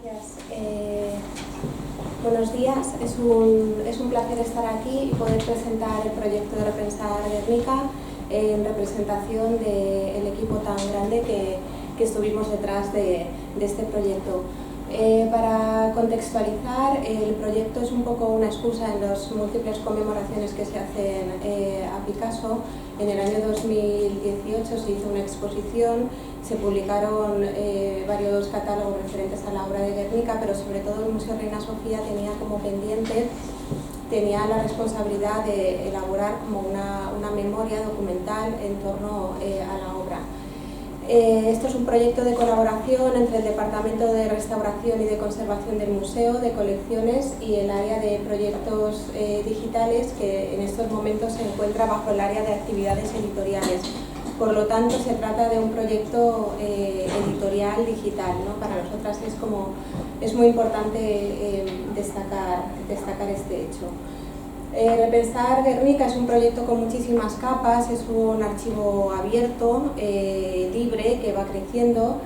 Gracias. Buenos días. Es un placer estar aquí y poder presentar el proyecto de Repensar Guernica en representación del equipo tan grande que estuvimos detrás de este proyecto. Para contextualizar, el proyecto es un poco una excusa en las múltiples conmemoraciones que se hacen a Picasso. En el año 2018 se hizo una exposición, se publicaron varios catálogos referentes a la obra de Guernica, pero sobre todo el Museo Reina Sofía tenía como pendiente, tenía la responsabilidad de elaborar como una memoria documental en torno a la obra. Esto es un proyecto de colaboración entre el Departamento de Restauración y de Conservación del Museo de Colecciones y el área de proyectos digitales, que en estos momentos se encuentra bajo el área de actividades editoriales. Por lo tanto, se trata de un proyecto editorial digital, ¿no? Para nosotras es muy importante destacar este hecho. Repensar Guernica es un proyecto con muchísimas capas, es un archivo abierto, libre, que va creciendo.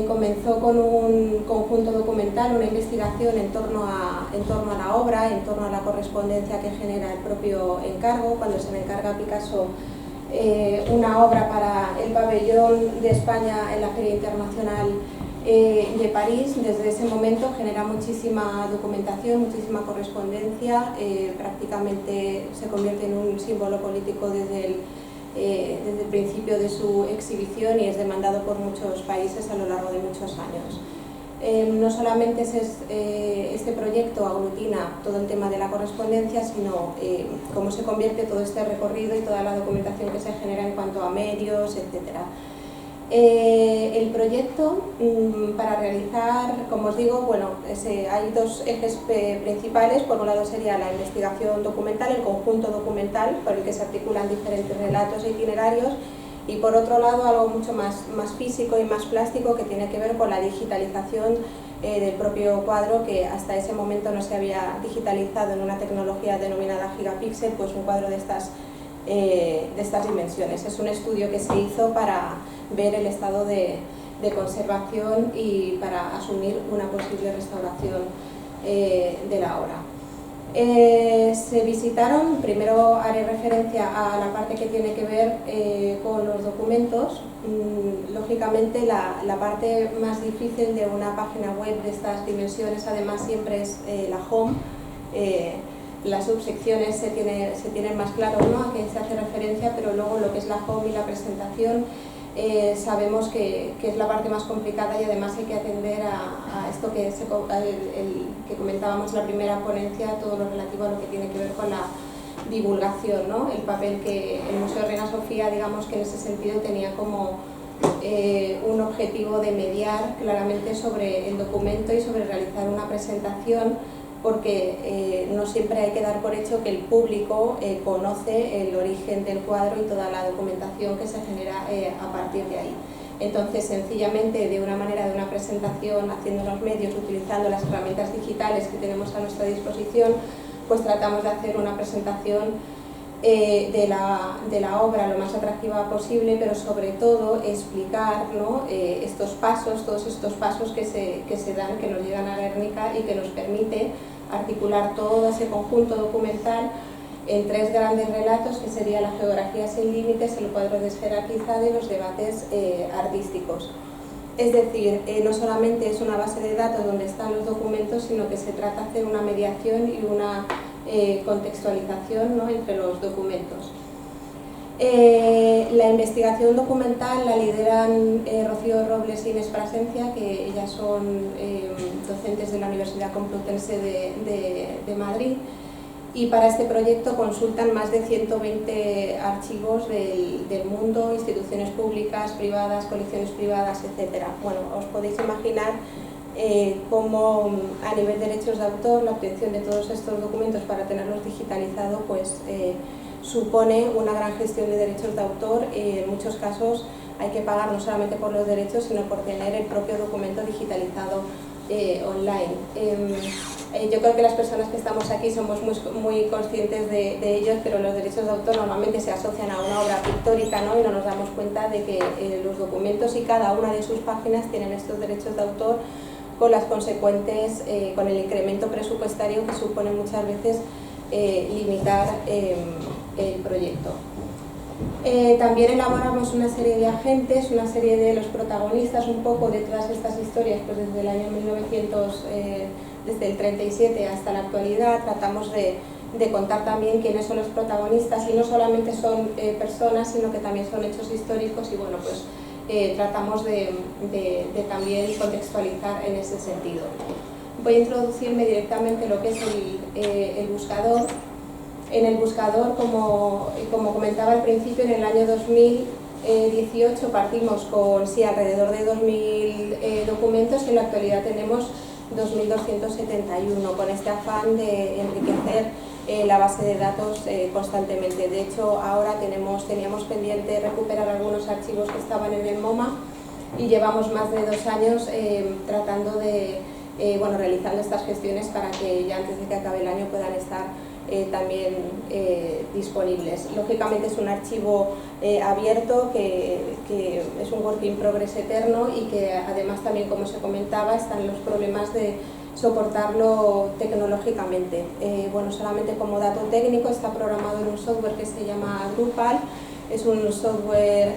Comenzó con un conjunto documental, una investigación en torno a la obra, en torno a la correspondencia que genera el propio encargo, cuando se le encarga a Picasso una obra para el pabellón de España en la Feria Internacional de París. Desde ese momento genera muchísima documentación, muchísima correspondencia, prácticamente se convierte en un símbolo político desde el principio de su exhibición y es demandado por muchos países a lo largo de muchos años. No solamente este proyecto aglutina todo el tema de la correspondencia, sino cómo se convierte todo este recorrido y toda la documentación que se genera en cuanto a medios, etc. El proyecto, para realizar, como os digo, hay dos ejes principales. Por un lado sería la investigación documental, el conjunto documental por el que se articulan diferentes relatos e itinerarios, y por otro lado algo mucho más físico y más plástico, que tiene que ver con la digitalización del propio cuadro, que hasta ese momento no se había digitalizado en una tecnología denominada gigapíxel, pues un cuadro de estas dimensiones. Es un estudio que se hizo para ver el estado de conservación y para asumir una posible restauración de la obra. Se visitaron, primero haré referencia a la parte que tiene que ver con los documentos. Lógicamente la parte más difícil de una página web de estas dimensiones además siempre es la home. Las subsecciones se tienen más claro, ¿no?, a qué se hace referencia, pero luego lo que es la home y la presentación sabemos que es la parte más complicada, y además hay que atender a esto que comentábamos en la primera ponencia, todo lo relativo a lo que tiene que ver con la divulgación, ¿no? El papel que el Museo Reina Sofía, digamos que en ese sentido tenía como un objetivo de mediar claramente sobre el documento y sobre realizar una presentación, porque no siempre hay que dar por hecho que el público conoce el origen del cuadro y toda la documentación que se genera a partir de ahí. Entonces, sencillamente, de una manera de una presentación, haciendo los medios, utilizando las herramientas digitales que tenemos a nuestra disposición, pues tratamos de hacer una presentación de la obra lo más atractiva posible, pero sobre todo explicar, ¿no?, todos estos pasos que se dan, que nos llegan a Guernica y que nos permite articular todo ese conjunto documental en tres grandes relatos, que sería la geografía sin límites, el cuadro desjerarquizado y los debates artísticos. Es decir, no solamente es una base de datos donde están los documentos, sino que se trata de hacer una mediación y una contextualización, ¿no?, entre los documentos. La investigación documental la lideran Rocío Robles y Inés Plasencia, que ellas son docentes de la Universidad Complutense de Madrid, y para este proyecto consultan más de 120 archivos del mundo, instituciones públicas, privadas, colecciones privadas, etc. Bueno, os podéis imaginar cómo a nivel de derechos de autor la obtención de todos estos documentos para tenerlos digitalizados pues supone una gran gestión de derechos de autor. En muchos casos hay que pagar no solamente por los derechos, sino por tener el propio documento digitalizado online. Yo creo que las personas que estamos aquí somos muy conscientes de ellos, pero los derechos de autor normalmente se asocian a una obra pictórica, ¿no?, y no nos damos cuenta de que los documentos y cada una de sus páginas tienen estos derechos de autor con las consecuentes, con el incremento presupuestario que supone muchas veces limitar el proyecto. También elaboramos una serie de agentes, una serie de los protagonistas un poco de todas estas historias, pues desde el año 1900, desde el 37 hasta la actualidad. Tratamos de contar también quiénes son los protagonistas, y no solamente son personas, sino que también son hechos históricos, y bueno, pues tratamos de también contextualizar en ese sentido. Voy a introducirme directamente en lo que es el buscador. En el buscador, como comentaba al principio, en el año 2018 partimos con alrededor de 2.000 documentos, y en la actualidad tenemos 2.271, con este afán de enriquecer la base de datos constantemente. De hecho, ahora teníamos pendiente recuperar algunos archivos que estaban en el MoMA, y llevamos más de 2 años tratando de, realizando estas gestiones para que ya antes de que acabe el año puedan estar también disponibles. Lógicamente es un archivo abierto que es un work in progress eterno, y que además también, como se comentaba, están los problemas de soportarlo tecnológicamente. Solamente como dato técnico, está programado en un software que se llama Drupal. Es un software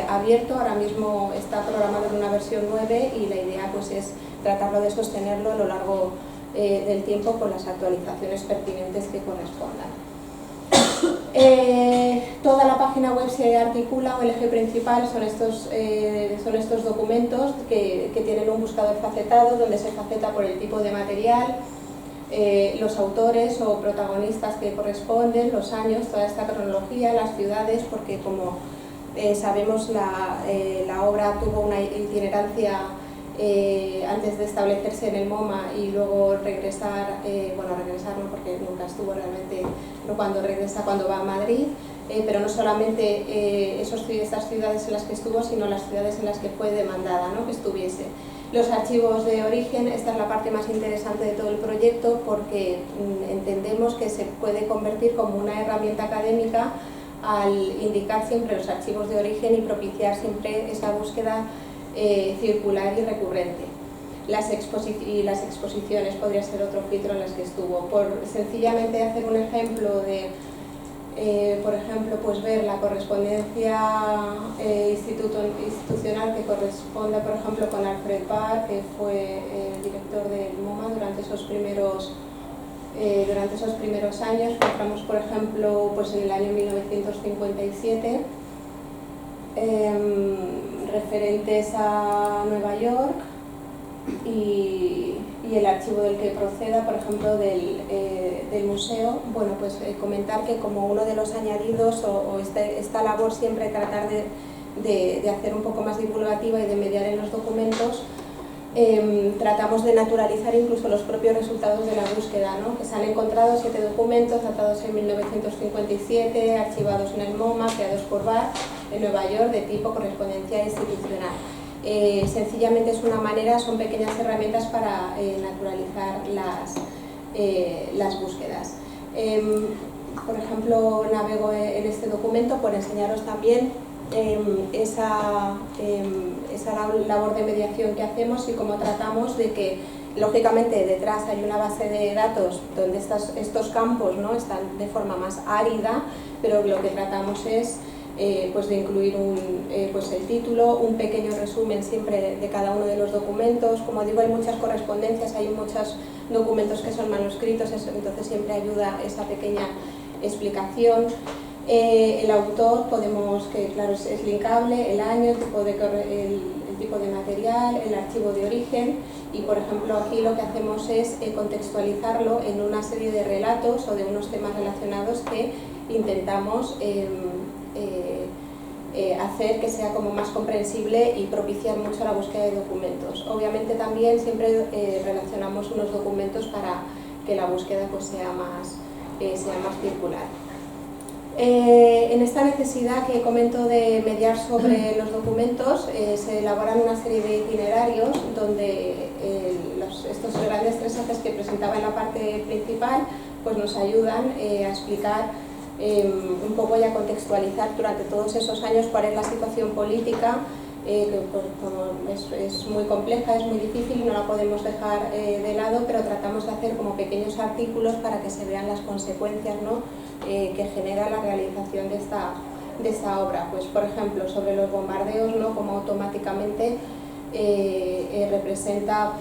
abierto, ahora mismo está programado en una versión 9, y la idea pues es tratarlo de sostenerlo a lo largo del tiempo con las actualizaciones pertinentes que correspondan. Toda la página web se articula, o el eje principal son estos documentos que tienen un buscador facetado, donde se faceta por el tipo de material, los autores o protagonistas que corresponden, los años, toda esta cronología, las ciudades, porque como sabemos la obra tuvo una itinerancia antes de establecerse en el MoMA y luego regresar, regresar no, porque nunca estuvo realmente, no, cuando va a Madrid, pero no solamente estas ciudades en las que estuvo, sino las ciudades en las que fue demandada, ¿no?, que estuviese. Los archivos de origen, esta es la parte más interesante de todo el proyecto, porque entendemos que se puede convertir como una herramienta académica al indicar siempre los archivos de origen y propiciar siempre esa búsqueda circular y recurrente. Las exposiciones podría ser otro filtro en las que estuvo. Por sencillamente hacer un ejemplo de, por ejemplo, pues ver la correspondencia institucional que corresponde, por ejemplo, con Alfred Barr, que fue el director del MoMA durante esos primeros años. Encontramos, por ejemplo, pues en el año 1957, referentes a Nueva York, y el archivo del que proceda, por ejemplo, del museo. Bueno, pues comentar que como uno de los añadidos, o esta labor siempre tratar de hacer un poco más divulgativa y de mediar en los documentos, tratamos de naturalizar incluso los propios resultados de la búsqueda, ¿no?, que se han encontrado 7 documentos datados en 1957, archivados en el MoMA, creados por Barr en Nueva York, de tipo correspondencia institucional. Sencillamente es una manera, son pequeñas herramientas para naturalizar las búsquedas. Por ejemplo, navego en este documento por enseñaros también esa labor de mediación que hacemos, y cómo tratamos de que, lógicamente, detrás hay una base de datos donde estos campos, ¿no?, están de forma más árida, pero lo que tratamos es pues de incluir el título, un pequeño resumen siempre de cada uno de los documentos. Como digo, hay muchas correspondencias, hay muchos documentos que son manuscritos, entonces siempre ayuda esa pequeña explicación. El autor, que claro, es linkable, el año, el tipo de material, el archivo de origen, y por ejemplo aquí lo que hacemos es contextualizarlo en una serie de relatos o de unos temas relacionados que intentamos hacer que sea como más comprensible y propiciar mucho la búsqueda de documentos. Obviamente también siempre relacionamos unos documentos para que la búsqueda pues sea más circular. En esta necesidad que comento de mediar sobre los documentos, se elaboran una serie de itinerarios donde estos grandes 3 ejes que presentaba en la parte principal pues nos ayudan a explicar un poco y a contextualizar durante todos esos años cuál es la situación política que pues, como es muy compleja, es muy difícil y no la podemos dejar de lado, pero tratamos de hacer como pequeños artículos para que se vean las consecuencias, ¿no? Que genera la realización de esta obra. Pues, por ejemplo, sobre los bombardeos, ¿no? Como automáticamente representa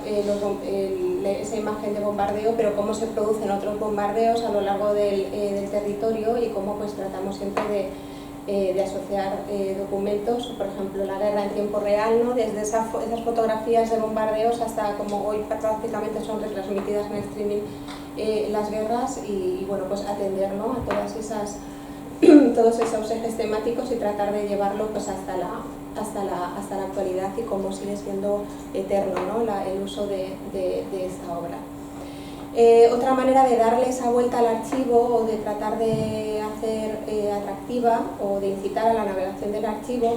esa imagen de bombardeo, pero cómo se producen otros bombardeos a lo largo del territorio y cómo pues tratamos siempre de asociar documentos, por ejemplo la guerra en tiempo real, ¿no? Desde esas fotografías de bombardeos hasta como hoy prácticamente son retransmitidas en streaming las guerras y bueno, pues atender, ¿no? A todas esas todos esos ejes temáticos y tratar de llevarlo pues hasta la actualidad y cómo sigue siendo eterno, ¿no? El uso de esta obra. Otra manera de darle esa vuelta al archivo o de tratar de hacer atractiva o de incitar a la navegación del archivo,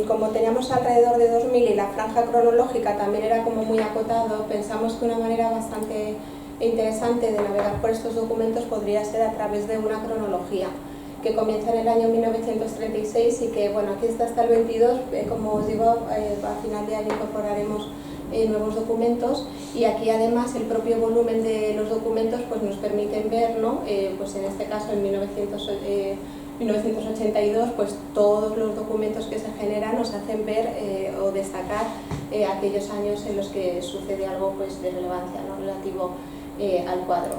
como teníamos alrededor de 2000 y la franja cronológica también era como muy acotado, pensamos que una manera bastante interesante de navegar por estos documentos podría ser a través de una cronología que comienza en el año 1936 y que, bueno, aquí está hasta el 22, como os digo, a final de año incorporaremos nuevos documentos y aquí además el propio volumen de los documentos pues nos permiten ver, ¿no? Pues en este caso en 1982 pues todos los documentos que se generan nos hacen ver o destacar aquellos años en los que sucede algo pues de relevancia, ¿no? Relativo al cuadro.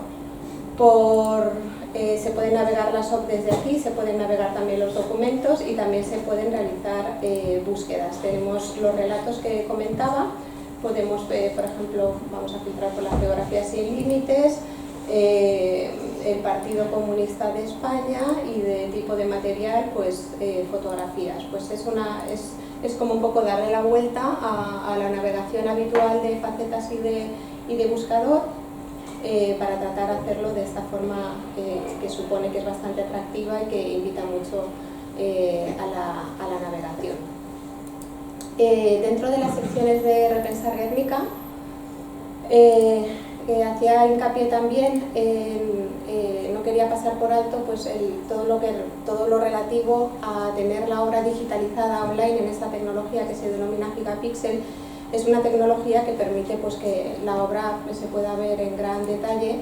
Se pueden navegar las OP desde aquí, se pueden navegar también los documentos y también se pueden realizar búsquedas. Tenemos los relatos que comentaba, podemos ver, por ejemplo, vamos a filtrar por las geografías sin límites, el Partido Comunista de España y de tipo de material, pues fotografías. Pues es como un poco darle la vuelta a la navegación habitual de facetas y de buscador, para tratar de hacerlo de esta forma que supone que es bastante atractiva y que invita mucho a la navegación. Dentro de las secciones de Repensar Guernica, hacía hincapié también no quería pasar por alto pues todo lo relativo a tener la obra digitalizada online en esta tecnología que se denomina Gigapixel. Es una tecnología que permite pues, que la obra se pueda ver en gran detalle.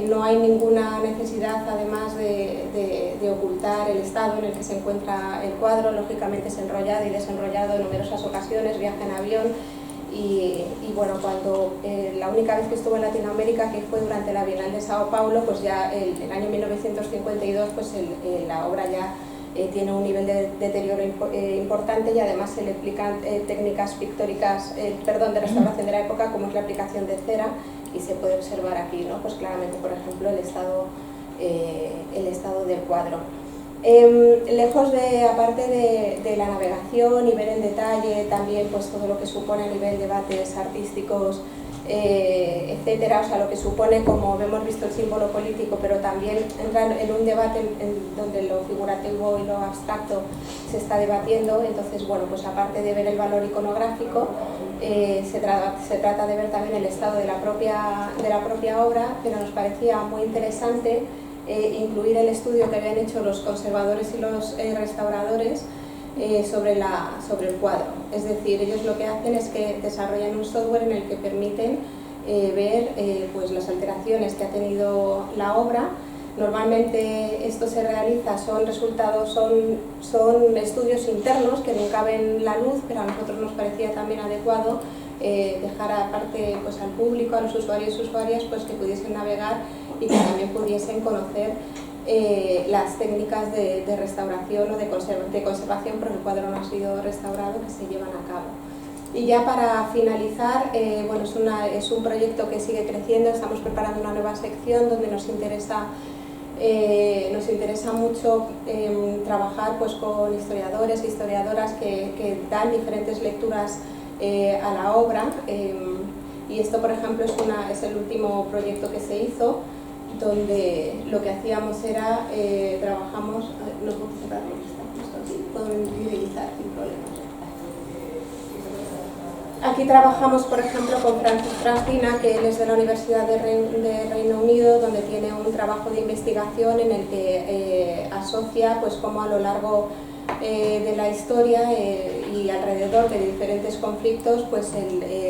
No hay ninguna necesidad, además, de ocultar el estado en el que se encuentra el cuadro. Lógicamente es enrollado y desenrollado en numerosas ocasiones, viaja en avión. Y bueno, cuando la única vez que estuve en Latinoamérica, que fue durante la Bienal de Sao Paulo, pues ya el año 1952 pues la obra ya tiene un nivel de deterioro importante y además se le aplican técnicas pictóricas, de restauración de la época, como es la aplicación de cera, y se puede observar aquí, ¿no? Pues claramente, por ejemplo, el estado del cuadro. Lejos de, aparte de la navegación y ver en detalle también pues todo lo que supone a nivel de debates artísticos, etcétera, o sea, lo que supone, como hemos visto, el símbolo político, pero también entra en un debate donde lo figurativo y lo abstracto se está debatiendo. Entonces, bueno, pues aparte de ver el valor iconográfico, se trata de ver también el estado de la propia obra, pero nos parecía muy interesante incluir el estudio que habían hecho los conservadores y los restauradores sobre el cuadro. Es decir, ellos lo que hacen es que desarrollan un software en el que permiten ver pues las alteraciones que ha tenido la obra. Normalmente esto se realiza, son estudios internos que nunca ven la luz, pero a nosotros nos parecía también adecuado dejar aparte pues, al público, a los usuarios y usuarias, pues, que pudiesen navegar y que también pudiesen conocer las técnicas de restauración o de conservación, porque el cuadro no ha sido restaurado, que se llevan a cabo. Y ya para finalizar, bueno, es un proyecto que sigue creciendo. Estamos preparando una nueva sección donde nos interesa mucho trabajar pues, con historiadores e historiadoras que dan diferentes lecturas a la obra, y esto, por ejemplo, es el último proyecto que se hizo, donde lo que hacíamos era trabajamos, no puedo cerrar, puedo individualizar sin problemas. Aquí trabajamos, por ejemplo, con Francis Francina, que él es de la Universidad de Reino Unido, donde tiene un trabajo de investigación en el que asocia pues, cómo a lo largo de la historia y alrededor de diferentes conflictos, pues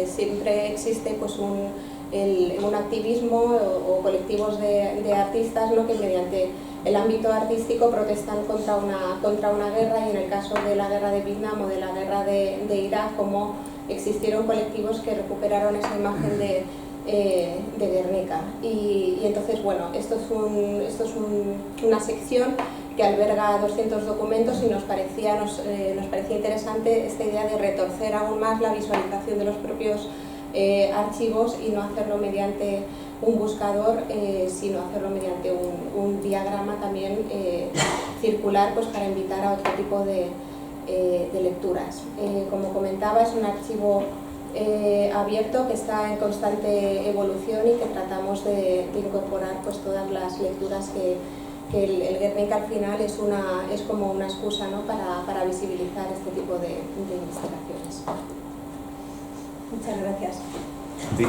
siempre existe pues un activismo o colectivos de artistas, ¿no?, que mediante el ámbito artístico protestan contra una guerra, y en el caso de la guerra de Vietnam o de la guerra de Irak, como existieron colectivos que recuperaron esa imagen de Guernica. Y entonces, bueno, esto es una sección que alberga 200 documentos, y nos parecía interesante esta idea de retorcer aún más la visualización de los propios archivos y no hacerlo mediante un buscador, sino hacerlo mediante un diagrama también circular, pues para invitar a otro tipo de lecturas. Como comentaba, es un archivo abierto que está en constante evolución y que tratamos de incorporar pues todas las lecturas que el Guernica al final es como una excusa, ¿no?, para visibilizar este tipo de investigaciones. Muchas gracias. Sí.